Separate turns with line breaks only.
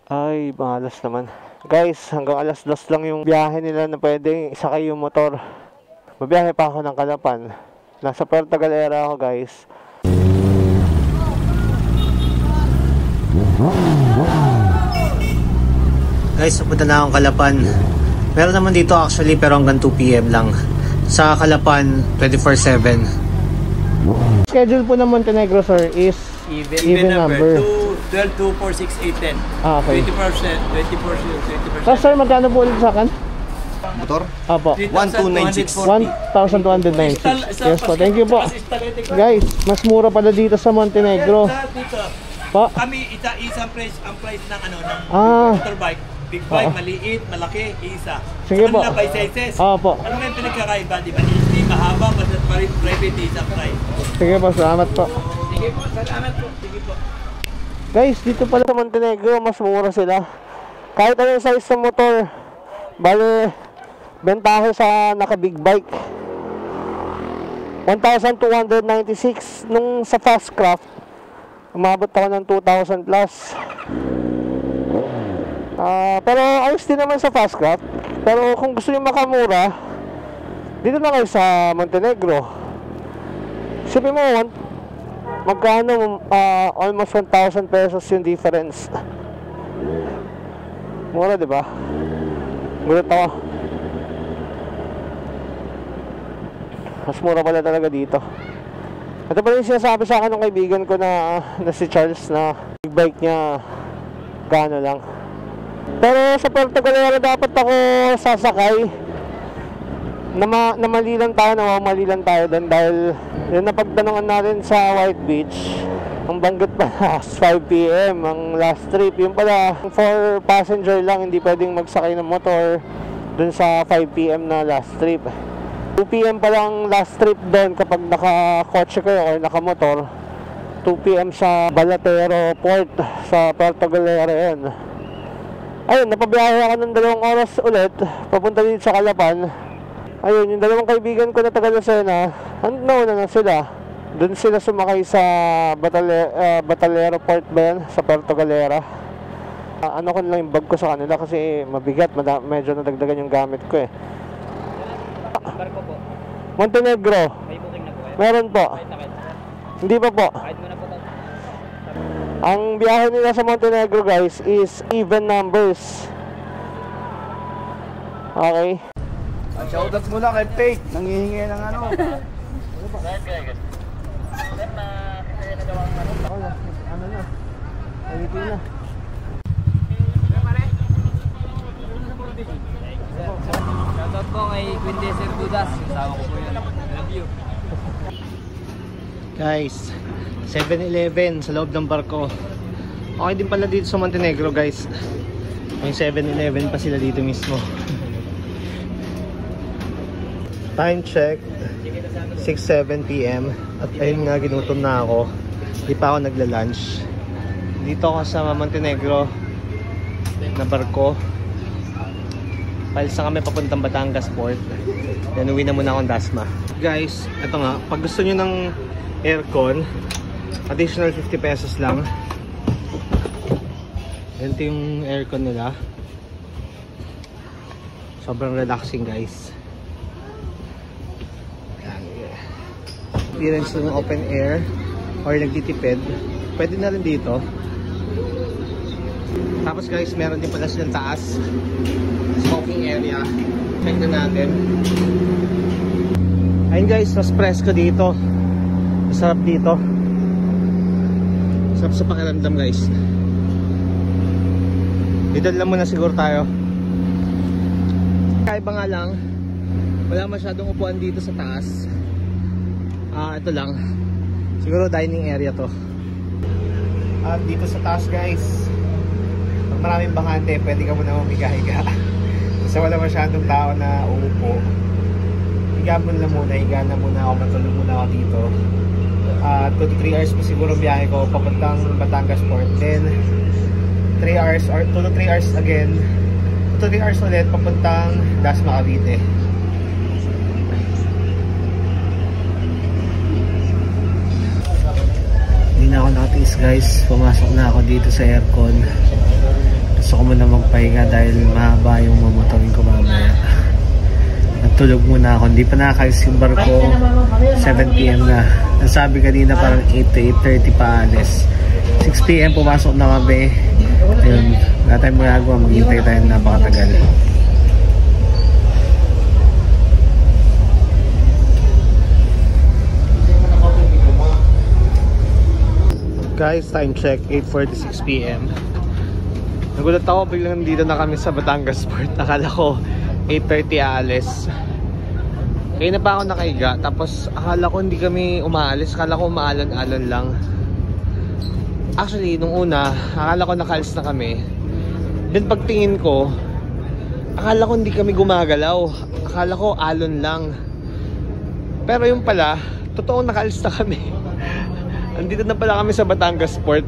Ay, malas naman. Guys, hanggang alas 2 lang yung biyahe nila na pwede isakay yung motor. Mabiyahe pa ako ng Calapan. Nasa Puerto Galera ako, guys. Guys, napunta na akong Calapan. Meron naman dito actually, pero hanggang 2 PM lang. Sa Calapan, 24/7. Schedule po ng Montenegro, sir, is even number.
12, 2, 4, 6, 8, 10.
Ah, okay.
20%, 20%.
So, sir, magkano po ulit sa akin?
Motor?
Apo.
1296.
1,296. Yes po, thank you po. Guys, mas mura pala dito sa Montenegro. Pa?
Kami isang price, ang price ng ano ng motorbike. Big bike, maliit, malaki, isa.
Sige po.
Ano na by sizes?
Opo.
Ano nga yung pinagkakaiba? Di ba? Easy, mahaba, basta private, isang price.
Sige po, salamat po.
Sige po, salamat po. Sige po.
Guys, dito pala sa Montenegro, mas mura sila. Kahit anong size ng motor, bale, bentahe sa naka-big bike. 1,296. Nung sa Fastcraft, umabot ako ng 2,000 plus. Pero ayos din naman sa Fastcraft. Pero kung gusto nyo makamura, dito na kayo sa Montenegro. Sabi mo, magkano, almost 1,000 pesos yung difference. Mura, di ba? Gulat ako. Mas mura pala talaga dito. Ito pala yung sinasabi sa akin ng kaibigan ko na si Charles, na big bike niya gaano lang. Pero sa Puerto Galera dapat ako sasakay. Namali lang tayo, namamali lang tayo doon dahil yung napagtanungan natin sa White Beach, ang banggit pa 5 PM ang last trip. Yung pala 4 passenger lang, hindi pwedeng magsakay ng motor doon sa 5 PM na last trip. 2 PM pa lang last trip doon kapag naka-kotse kayo or naka-motor. 2 PM sa Balatero Port sa Puerto Galera yun. Ayun, napabiyahe ako ng 2 oras ulit papunta dito sa Calapan. Ayun, yung 2 kaibigan ko na taga Lucena, nauna na sila. Doon sila sumakay sa Batalero Port ba yan? Sa Puerto Galera. Ano ko lang yung bag ko sa kanila kasi mabigat, medyo nadagdagan yung gamit ko eh.
Barko po.
Montenegro.
May booking na po kayo?
Meron po. Hindi pa po.
Kahit mo na po.
Ang biyahe nila sa Montenegro, guys, is even numbers. Okay.
Shoutout muna kay Pate, nanghihingi ng ano.
Ano na? Ayutin na.
Shoutout po kay Quinte Serdudas. Kasama ko po yun. Love you.
Guys, 7-Eleven sa loob ng barko. Okay din pala dito sa Montenegro, guys. May 7-Eleven pa sila dito mismo. Time check 6-7 PM. At ayun nga, ginutom na ako. Hindi pa ako nagla-lunch. Dito ako sa Montenegro na barko. Palsa kami papuntang Batangas Port. Then uwi na muna akong Dasma. Guys, eto nga, pag gusto nyo ng aircon, additional 50 pesos lang. Ito yung aircon nila. Sobrang relaxing, guys. Experience ng open air or nagtitipid, pwede na rin dito. Tapos guys, meron din pala silang taas smoking area. Check na natin. Ayun guys, mas presko dito. Masarap dito. Masarap sa pakiramdam, guys. Dito lang muna siguro tayo. Kaiba nga lang, wala masyadong upuan dito sa taas. Ito lang. Siguro dining area to. At dito sa taas, guys, pag maraming bakante, pwede ka muna humiga-higa. Kasi wala masyadong tao na uupo. Higa muna muna ako, matulog muna ako dito. 2 to 3 hours pa siguro biyahe ko papuntang Batangas Port. Then 3 hours or 2 to 3 hours again. 2 to 3 hours ulit papuntang Dasma, Cavite. Hindi na ako nakatiis, guys. Pumasok na ako dito sa aircon. Gusto ko muna magpahinga dahil mahaba yung mamotorin ko mamaya. Natulog muna ako. Hindi pa nakakalis yung barko. 7 PM na. Nasabi kanina parang 8 to 8:30 pa alis. 6 PM pumasok na kami. Ayun, wala tayong magagawa. Maghintay tayo napakatagal. Guys, time check, 8:46 PM. Nagulat ako, biglang dito na kami sa Batangas Port. Akala ko 8:30 aalis. Kaya na pa ako nakahiga. Tapos akala ko hindi kami umaalis. Akala ko umaalon-alon lang. Actually, nung una, akala ko nakaalis na kami. Then pagtingin ko, akala ko hindi kami gumagalaw. Akala ko alon lang. Pero yung pala, totoong nakaalis na kami. Andito na pala kami sa Batangas Port.